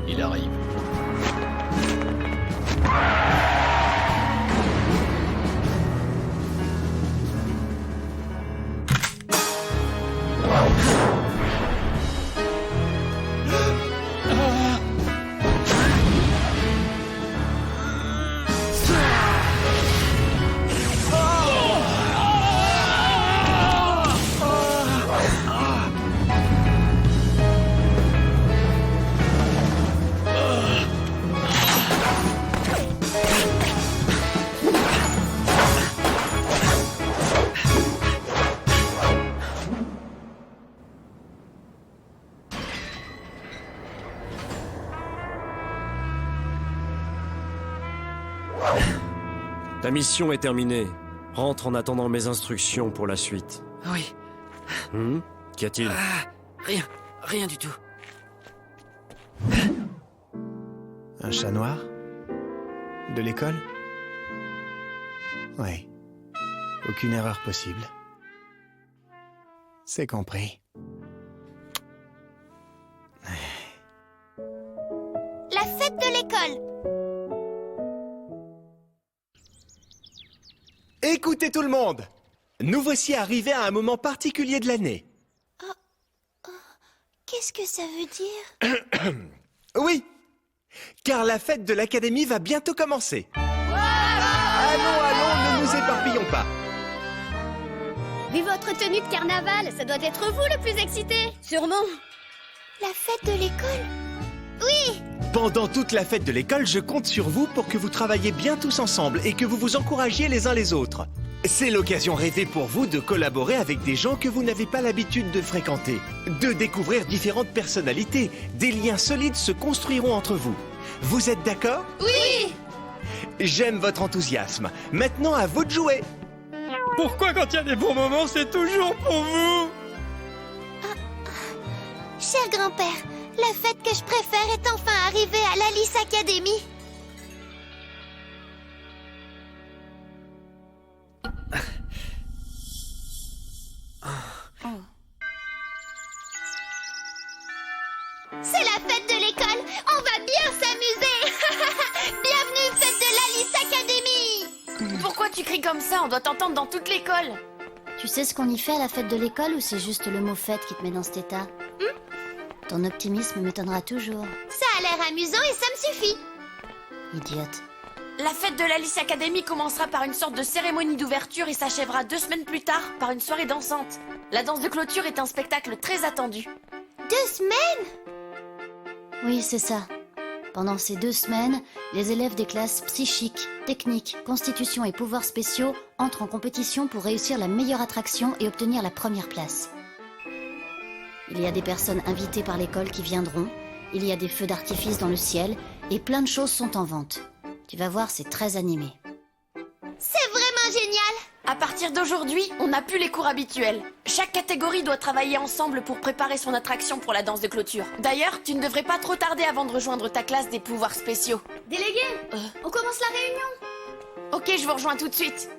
Il arrive. Ta mission est terminée. Rentre en attendant mes instructions pour la suite. Oui. Qu'y a-t-il? Rien du tout. Un chat noir? De l'école? Ouais. Aucune erreur possible. C'est compris. La fête de l'école. Écoutez tout le monde! Nous voici arrivés à un moment particulier de l'année. Qu'est-ce que ça veut dire? Oui! Car la fête de l'Académie va bientôt commencer. Allons, ne nous éparpillons pas. Vu votre tenue de carnaval, ça doit être vous le plus excité. Sûrement. La fête de l'école? Oui! Pendant toute la fête de l'école, je compte sur vous pour que vous travailliez bien tous ensemble et que vous vous encouragiez les uns les autres. C'est l'occasion rêvée pour vous de collaborer avec des gens que vous n'avez pas l'habitude de fréquenter, de découvrir différentes personnalités. Des liens solides se construiront entre vous. Vous êtes d'accord? Oui! J'aime votre enthousiasme. Maintenant, à vous de jouer. Pourquoi quand il y a des bons moments, c'est toujours pour vous? Cher grand-père, la fête que je préfère est enfin arrivée à l'Alice Academy. C'est la fête de l'école. On va bien s'amuser. Bienvenue, fête de l'Alice Academy. Pourquoi tu cries comme ça? On doit t'entendre dans toute l'école. Tu sais ce qu'on y fait à la fête de l'école ou c'est juste le mot fête qui te met dans cet état? Ton optimisme m'étonnera toujours. Ça a l'air amusant et ça me suffit. Idiote. La fête de l'Alice Academy commencera par une sorte de cérémonie d'ouverture et s'achèvera 2 semaines plus tard par une soirée dansante. La danse de clôture est un spectacle très attendu. 2 semaines? Oui, c'est ça. Pendant ces 2 semaines, les élèves des classes psychiques, techniques, constitution et pouvoirs spéciaux entrent en compétition pour réussir la meilleure attraction et obtenir la première place. Il y a des personnes invitées par l'école qui viendront, il y a des feux d'artifice dans le ciel, et plein de choses sont en vente. Tu vas voir, c'est très animé. C'est vraiment génial. À partir d'aujourd'hui, on n'a plus les cours habituels. Chaque catégorie doit travailler ensemble pour préparer son attraction pour la danse de clôture. D'ailleurs, tu ne devrais pas trop tarder avant de rejoindre ta classe des pouvoirs spéciaux. Délégué, on commence la réunion. Ok, je vous rejoins tout de suite.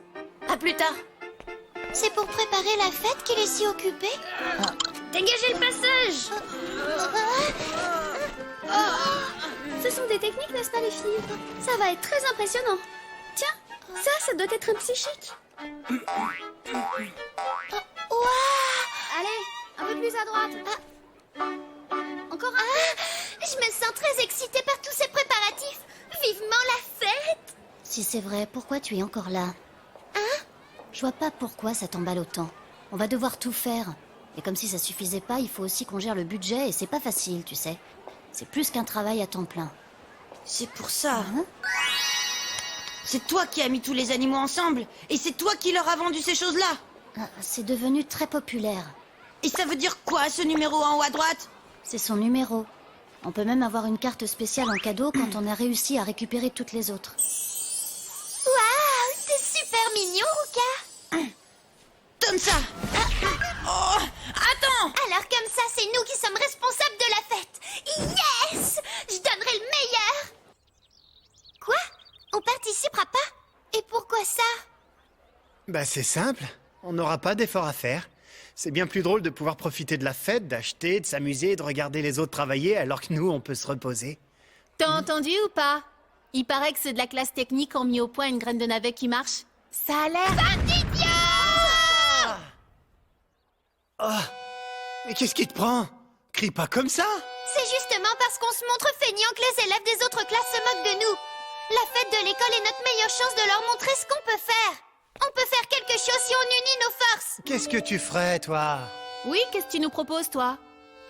À plus tard. C'est pour préparer la fête qu'il est si occupé? Dégagez le passage. Ce sont des techniques, n'est-ce pas les filles? Ça va être très impressionnant. Tiens, ça doit être un psychique. Waouh! Allez, un peu plus à droite. Encore un. Je me sens très excitée par tous ces préparatifs. Vivement la fête! Si c'est vrai, pourquoi tu es encore là? Je vois pas pourquoi ça t'emballe autant. On va devoir tout faire. Et comme si ça suffisait pas, il faut aussi qu'on gère le budget et c'est pas facile, tu sais. C'est plus qu'un travail à temps plein. C'est pour ça. C'est toi qui as mis tous les animaux ensemble. Et c'est toi qui leur as vendu ces choses-là. C'est devenu très populaire. Et ça veut dire quoi, ce numéro en haut à droite? C'est son numéro. On peut même avoir une carte spéciale en cadeau quand on a réussi à récupérer toutes les autres. Waouh! C'est super mignon, Ruka! Donne ça. Oh, attends. Alors comme ça, c'est nous qui sommes responsables de la fête. Yes! Je donnerai le meilleur. Quoi? On participera pas? Et pourquoi ça? Bah c'est simple, on n'aura pas d'effort à faire. C'est bien plus drôle de pouvoir profiter de la fête, d'acheter, de s'amuser, de regarder les autres travailler alors que nous, on peut se reposer. T'as entendu ou pas? Il paraît que ceux de la classe technique ont mis au point une graine de navet qui marche. Ça a l'air... Ah, mais qu'est-ce qui te prend? Crie pas comme ça. C'est justement parce qu'on se montre feignant que les élèves des autres classes se moquent de nous. La fête de l'école est notre meilleure chance de leur montrer ce qu'on peut faire. On peut faire quelque chose si on unit nos forces. Qu'est-ce que tu ferais, toi? Oui, qu'est-ce que tu nous proposes, toi?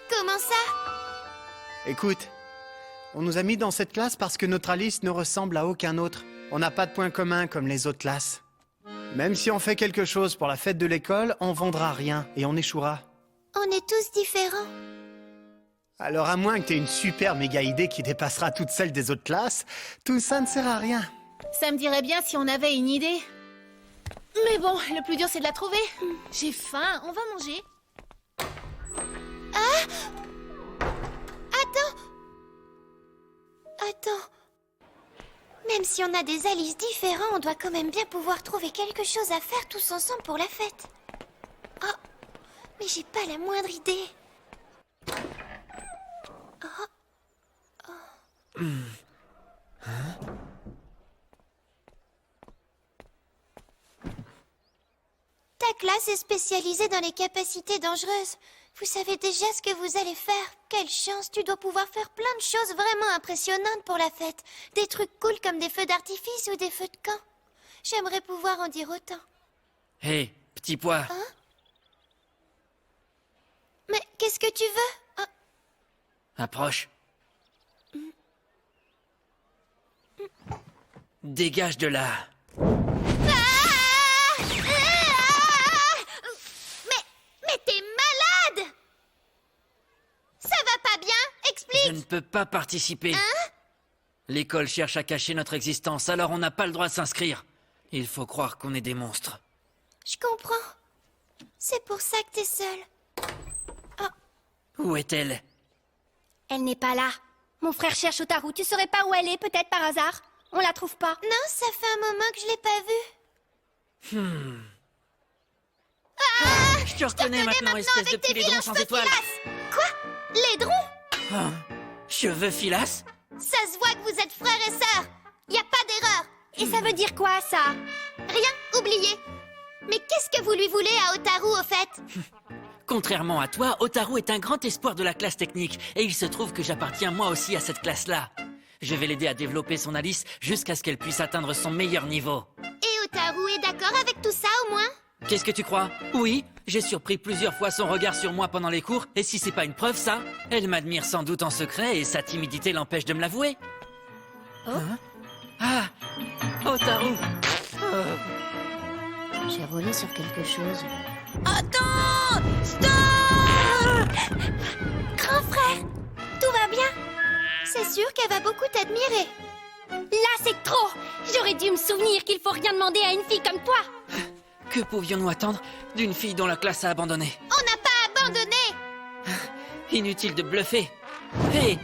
Comment ça? Écoute, on nous a mis dans cette classe parce que notre Alice ne ressemble à aucun autre. On n'a pas de points communs comme les autres classes. Même si on fait quelque chose pour la fête de l'école, on vendra rien et on échouera. On est tous différents. Alors à moins que t'aies une super méga idée qui dépassera toutes celles des autres classes, tout ça ne sert à rien. Ça me dirait bien si on avait une idée. Mais bon, le plus dur c'est de la trouver. J'ai faim, on va manger. Attends. Même si on a des Alice différents, on doit quand même bien pouvoir trouver quelque chose à faire tous ensemble pour la fête. Oh, mais j'ai pas la moindre idée. Ta classe est spécialisée dans les capacités dangereuses. Vous savez déjà ce que vous allez faire. Quelle chance, tu dois pouvoir faire plein de choses vraiment impressionnantes pour la fête. Des trucs cool comme des feux d'artifice ou des feux de camp. J'aimerais pouvoir en dire autant. Hé, petit pois. Mais qu'est-ce que tu veux? Approche. Dégage de là. Mais t'es malade! Ça va pas bien? Je Explique! ne peux pas participer. L'école cherche à cacher notre existence, alors on n'a pas le droit de s'inscrire. Il faut croire qu'on est des monstres. Je comprends. C'est pour ça que t'es seule. Où est-elle? Elle n'est pas là. Mon frère cherche Otaru. Tu saurais pas où elle est, peut-être par hasard? On la trouve pas. Non, ça fait un moment que je l'ai pas vue. Je te reconnais maintenant, espèce de avec tes petit laidron vilains sans cheveux étoile. filasses. Quoi? Laidron? Ah, cheveux filasses? Ça se voit que vous êtes frères et sœurs. Y a pas d'erreur. Et ça veut dire quoi, ça? Rien, oublié. Mais qu'est-ce que vous lui voulez à Otaru, au fait? Contrairement à toi, Otaru est un grand espoir de la classe technique, et il se trouve que j'appartiens moi aussi à cette classe-là. Je vais l'aider à développer son Alice jusqu'à ce qu'elle puisse atteindre son meilleur niveau. Et Otaru est d'accord avec tout ça, au moins? Qu'est-ce que tu crois? Oui, j'ai surpris plusieurs fois son regard sur moi pendant les cours, et si c'est pas une preuve, ça, elle m'admire sans doute en secret, et sa timidité l'empêche de me l'avouer. Hein? Ah, Otaru! J'ai roulé sur quelque chose. Attends! Stop! Grand frère, tout va bien? C'est sûr qu'elle va beaucoup t'admirer. Là, c'est trop! J'aurais dû me souvenir qu'il faut rien demander à une fille comme toi! Que pouvions-nous attendre d'une fille dont la classe a abandonné? On n'a pas abandonné! Inutile de bluffer. Hé!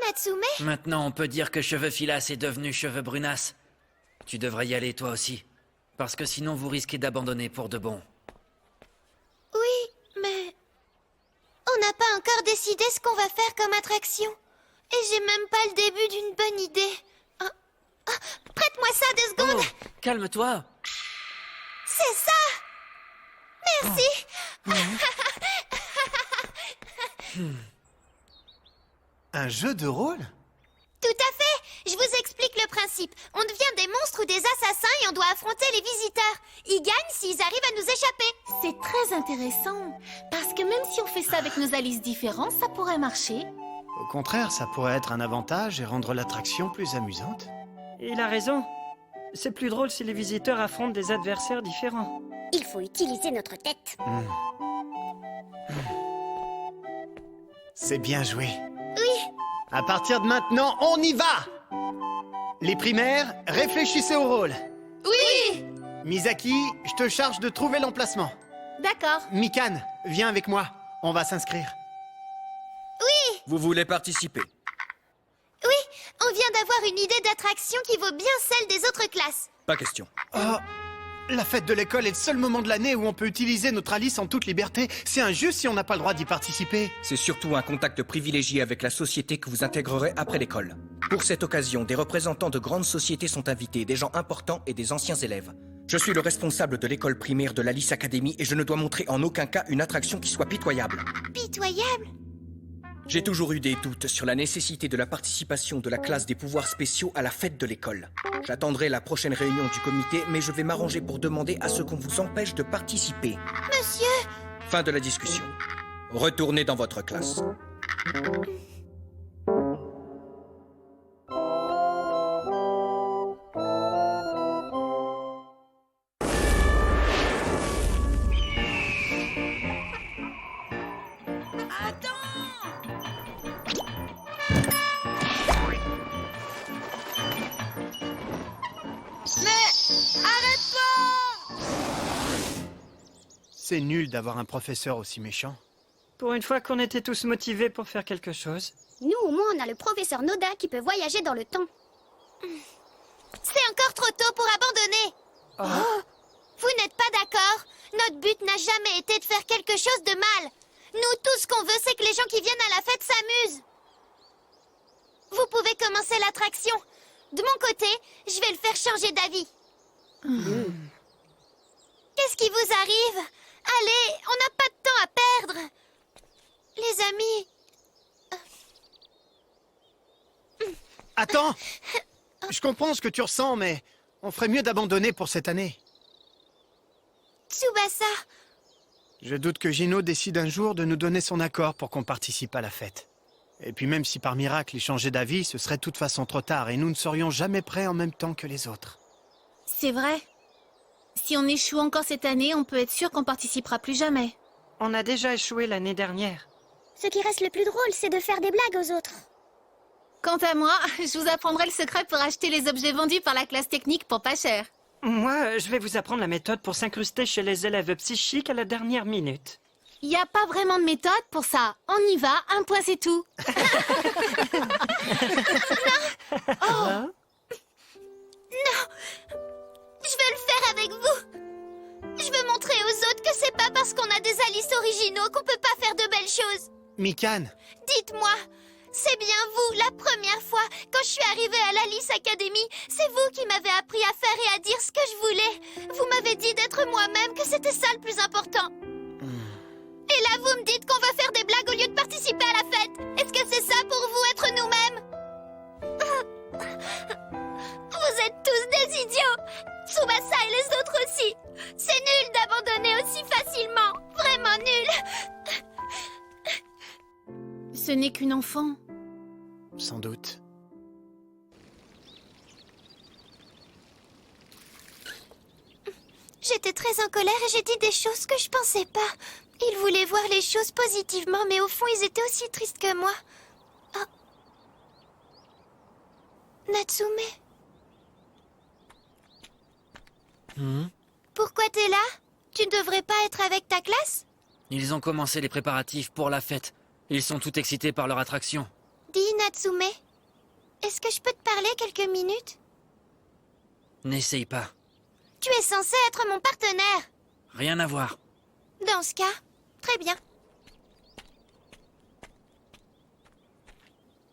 Natsume? Maintenant, on peut dire que Cheveux Filas est devenu Cheveux Brunas. Tu devrais y aller toi aussi. Parce que sinon, vous risquez d'abandonner pour de bon. Oui, mais... On n'a pas encore décidé ce qu'on va faire comme attraction. Et j'ai même pas le début d'une bonne idée. Prête-moi ça 2 secondes. Oh, calme-toi. C'est ça. Merci. Un jeu de rôle? Tout à fait. Je vous explique le principe. On devient des monstres ou des assassins et on doit affronter les visiteurs. Ils gagnent s'ils arrivent à nous échapper. C'est très intéressant. Parce que même si on fait ça avec nos Alice différents, ça pourrait marcher. Au contraire, ça pourrait être un avantage et rendre l'attraction plus amusante. Il a raison. C'est plus drôle si les visiteurs affrontent des adversaires différents. Il faut utiliser notre tête. C'est bien joué. Oui. À partir de maintenant, on y va! Les primaires, réfléchissez au rôle. Oui! Misaki, je te charge de trouver l'emplacement. D'accord. Mikan, viens avec moi. On va s'inscrire. Vous voulez participer? Oui, on vient d'avoir une idée d'attraction qui vaut bien celle des autres classes. Pas question. Oh, La fête de l'école est le seul moment de l'année où on peut utiliser notre Alice en toute liberté. C'est injuste si on n'a pas le droit d'y participer. C'est surtout un contact privilégié avec la société que vous intégrerez après l'école. Pour cette occasion, des représentants de grandes sociétés sont invités, des gens importants et des anciens élèves. Je suis le responsable de l'école primaire de l'Alice Academy et je ne dois montrer en aucun cas une attraction qui soit pitoyable. Pitoyable? J'ai toujours eu des doutes sur la nécessité de la participation de la classe des pouvoirs spéciaux à la fête de l'école. J'attendrai la prochaine réunion du comité, mais je vais m'arranger pour demander à ce qu'on vous empêche de participer. Monsieur! Fin de la discussion. Retournez dans votre classe. C'est nul d'avoir un professeur aussi méchant. Pour une fois qu'on était tous motivés pour faire quelque chose. Nous, au moins, on a le professeur Noda qui peut voyager dans le temps. C'est encore trop tôt pour abandonner. Oh. Vous n'êtes pas d'accord? Notre but n'a jamais été de faire quelque chose de mal. Nous, tout ce qu'on veut, c'est que les gens qui viennent à la fête s'amusent. Vous pouvez commencer l'attraction. De mon côté, je vais le faire changer d'avis. Qu'est-ce qui vous arrive? Allez, on n'a pas de temps à perdre. Les amis... Attends! Je comprends ce que tu ressens, mais on ferait mieux d'abandonner pour cette année. Tsubasa, Je doute que Gino décide un jour de nous donner son accord pour qu'on participe à la fête. Et puis même si par miracle il changeait d'avis, ce serait de toute façon trop tard et nous ne serions jamais prêts en même temps que les autres. C'est vrai. Si on échoue encore cette année, on peut être sûr qu'on participera plus jamais. On a déjà échoué l'année dernière. Ce qui reste le plus drôle, c'est de faire des blagues aux autres. Quant à moi, je vous apprendrai le secret pour acheter les objets vendus par la classe technique pour pas cher. Moi, je vais vous apprendre la méthode pour s'incruster chez les élèves psychiques à la dernière minute. Il n'y a pas vraiment de méthode pour ça. On y va, un point c'est tout. Oh. non! Je veux le faire avec vous. Je veux montrer aux autres que c'est pas parce qu'on a des Alice originaux qu'on peut pas faire de belles choses. Mikan, Dites-moi, c'est bien vous, la première fois, quand je suis arrivée à l'Alice Academy, c'est vous qui m'avez appris à faire et à dire ce que je voulais. Vous m'avez dit d'être moi-même, que c'était ça le plus important. Et là, vous me dites qu'on va faire des blagues au lieu de participer à la fête. Est-ce que c'est ça pour vous, être nous-mêmes? Vous êtes tous des idiots. Tsubasa et les autres aussi. C'est nul d'abandonner aussi facilement. Vraiment nul. Ce n'est qu'une enfant. sans doute. J'étais très en colère et j'ai dit des choses que je pensais pas. Ils voulaient voir les choses positivement, mais au fond, ils étaient aussi tristes que moi. Oh. Natsume. Pourquoi t'es là? Tu ne devrais pas être avec ta classe? Ils ont commencé les préparatifs pour la fête. Ils sont tout excités par leur attraction. Dis, Natsume, est-ce que je peux te parler quelques minutes? N'essaye pas. Tu es censé être mon partenaire. Rien à voir. Dans ce cas, très bien.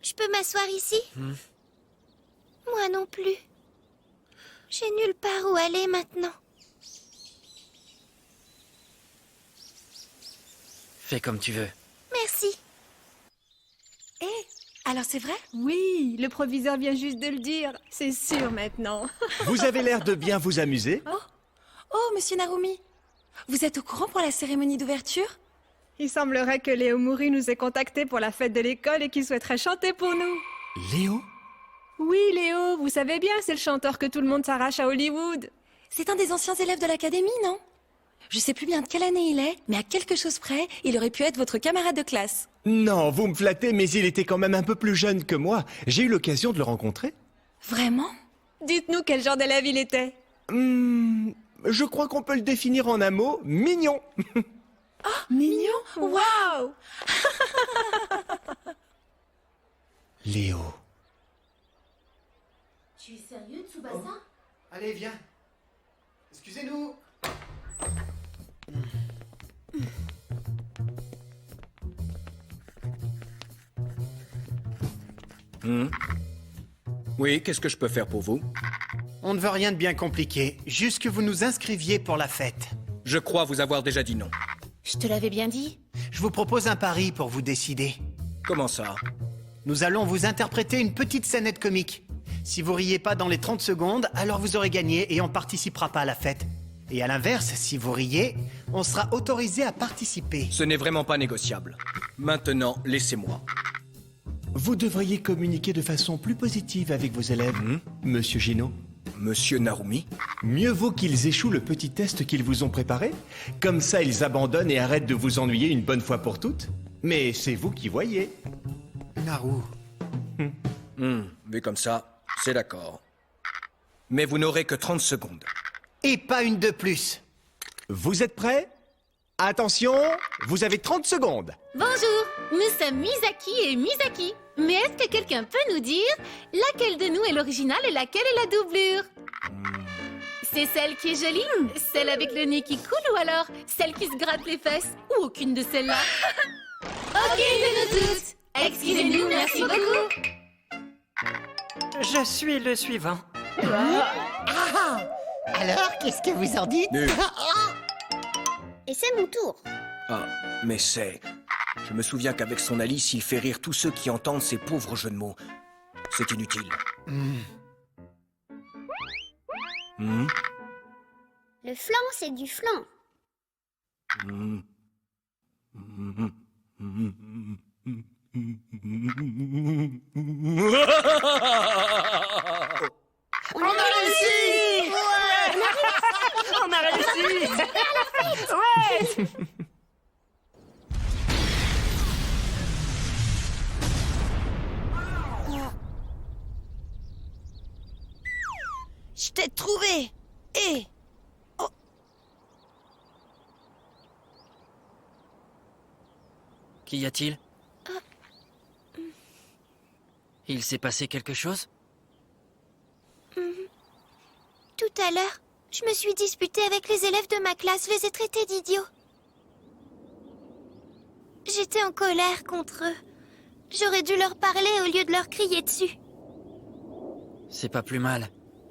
Je peux m'asseoir ici? Moi non plus. J'ai nulle part où aller maintenant. Fais comme tu veux. Merci. Alors c'est vrai? Oui, le proviseur vient juste de le dire. C'est sûr maintenant. Vous avez l'air de bien vous amuser. Oh, monsieur Narumi, vous êtes au courant pour la cérémonie d'ouverture? Il semblerait que Léo Mouri nous ait contactés pour la fête de l'école et qu'il souhaiterait chanter pour nous. Léo? Oui, Léo, vous savez bien, c'est le chanteur que tout le monde s'arrache à Hollywood. C'est un des anciens élèves de l'académie, non? Je sais plus bien de quelle année il est, mais à quelque chose près, il aurait pu être votre camarade de classe. Non, vous me flattez, mais il était quand même un peu plus jeune que moi. J'ai eu l'occasion de le rencontrer. Vraiment? Dites-nous quel genre d'élève il était. Je crois qu'on peut le définir en un mot, mignon. Oh, mignon? Waouh! Léo. Tu es sérieux, Tsubasa? Allez, viens. Excusez-nous. Oui, qu'est-ce que je peux faire pour vous? On ne veut rien de bien compliqué, juste que vous nous inscriviez pour la fête. Je crois vous avoir déjà dit non. Je te l'avais bien dit. Je vous propose un pari pour vous décider. Comment ça? Nous allons vous interpréter une petite scénette comique. Si vous riez pas dans les 30 secondes, alors vous aurez gagné et on participera pas à la fête. Et à l'inverse, si vous riez, on sera autorisé à participer. Ce n'est vraiment pas négociable. Maintenant, laissez-moi. Vous devriez communiquer de façon plus positive avec vos élèves, Monsieur Gino. Monsieur Narumi? Mieux vaut qu'ils échouent le petit test qu'ils vous ont préparé. Comme ça, ils abandonnent et arrêtent de vous ennuyer une bonne fois pour toutes. Mais c'est vous qui voyez. Naru. Vu comme ça, c'est d'accord. Mais vous n'aurez que 30 secondes. Et pas une de plus. Vous êtes prêts? Attention, vous avez 30 secondes. Bonjour, nous sommes Misaki et Misaki. Mais est-ce que quelqu'un peut nous dire laquelle de nous est l'original et laquelle est la doublure? C'est celle qui est jolie? Celle avec le nez qui coule ou alors celle qui se gratte les fesses? Ou aucune de celles-là? Aucune de nous toutes! Excusez-nous, merci beaucoup! Je suis le suivant. Alors, qu'est-ce que vous en dites? Et c'est mon tour. Ah, mais c'est... Je me souviens qu'avec son Alice, il fait rire tous ceux qui entendent ces pauvres jeux de mots. C'est inutile. Le flan, c'est du flan. On a réussi! Ouais! On a réussi! Ouais! Je t'ai trouvé. Et... Oh. Qu'y a-t-il? Il s'est passé quelque chose? Tout à l'heure, je me suis disputée avec les élèves de ma classe, je les ai traités d'idiots. J'étais en colère contre eux. J'aurais dû leur parler au lieu de leur crier dessus. C'est pas plus mal.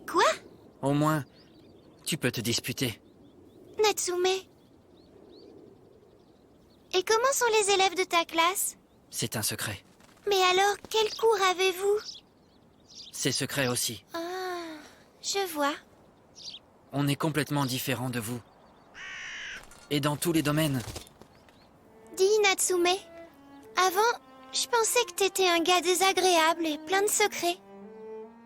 Quoi? Au moins, tu peux te disputer. Natsume. Et comment sont les élèves de ta classe? C'est un secret. Mais alors, quel cours avez-vous? C'est secret aussi. Ah, je vois. On est complètement différents de vous. Et dans tous les domaines. Dis, Natsume. Avant, je pensais que t'étais un gars désagréable et plein de secrets.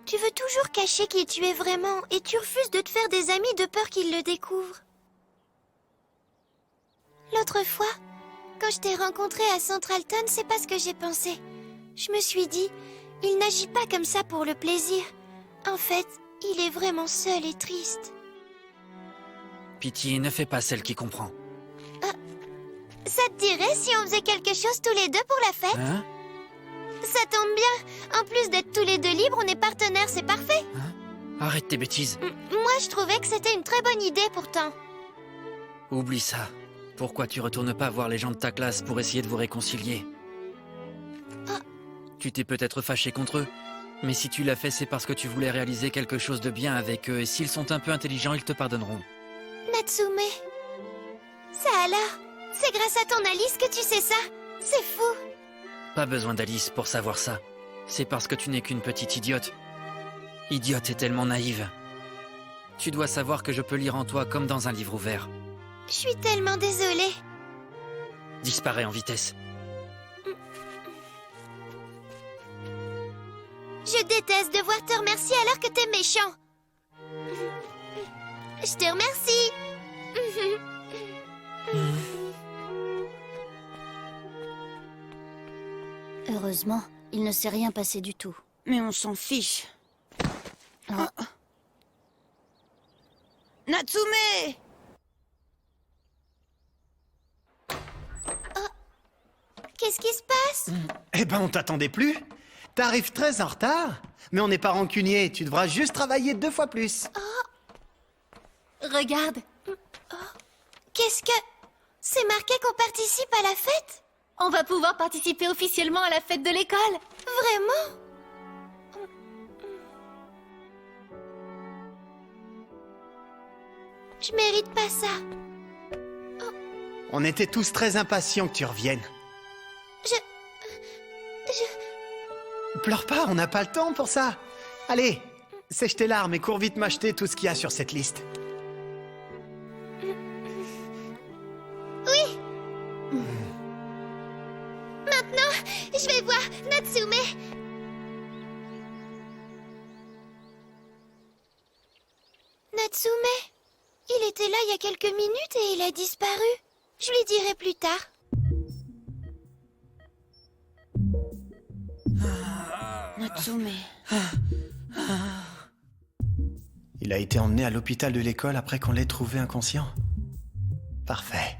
Tu veux toujours cacher qui tu es vraiment et tu refuses de te faire des amis de peur qu'ils le découvrent. L'autre fois, quand je t'ai rencontré à Centralton, c'est pas ce que j'ai pensé. Je me suis dit, il n'agit pas comme ça pour le plaisir. En fait, il est vraiment seul et triste. Pitié, ne fais pas celle qui comprend. Ça te dirait si on faisait quelque chose tous les deux pour la fête? Hein? Ça tombe bien. En plus d'être tous les deux libres, on est partenaires, c'est parfait. Arrête tes bêtises. Moi, je trouvais que c'était une très bonne idée pourtant. Oublie ça. Pourquoi tu retournes pas voir les gens de ta classe pour essayer de vous réconcilier? Tu t'es peut-être fâché contre eux, mais si tu l'as fait, c'est parce que tu voulais réaliser quelque chose de bien avec eux, et s'ils sont un peu intelligents, ils te pardonneront. Natsume. Ça alors? C'est grâce à ton Alice que tu sais ça? C'est fou. Pas besoin d'Alice pour savoir ça. C'est parce que tu n'es qu'une petite idiote. Idiote et tellement naïve. Tu dois savoir que je peux lire en toi comme dans un livre ouvert. Je suis tellement désolée. Disparais en vitesse. Je déteste devoir te remercier alors que t'es méchant. Je te remercie. Heureusement, il ne s'est rien passé du tout. Mais on s'en fiche. Natsume! Qu'est-ce qui se passe? Eh ben, on t'attendait plus. T'arrives très en retard. Mais on n'est pas rancunier, tu devras juste travailler 2 fois plus. Rien Regarde. Qu'est-ce que... C'est marqué qu'on participe à la fête? On va pouvoir participer officiellement à la fête de l'école. Vraiment? Je mérite pas ça. On était tous très impatients que tu reviennes. Je... Pleure pas, on n'a pas le temps pour ça. Allez, sèche tes larmes et cours vite m'acheter tout ce qu'il y a sur cette liste. Oui. Maintenant, je vais voir Natsume. Natsume, il était là il y a quelques minutes et il a disparu. Je lui dirai plus tard. Natsume. Il a été emmené à l'hôpital de l'école après qu'on l'ait trouvé inconscient. Parfait.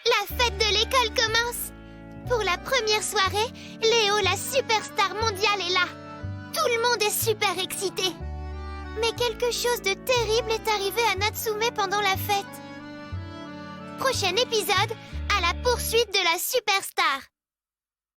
La fête de l'école commence. Pour la première soirée, Léo, la superstar mondiale, est là. Tout le monde est super excité. Mais quelque chose de terrible est arrivé à Natsume pendant la fête. Prochain épisode, à la poursuite de la superstar.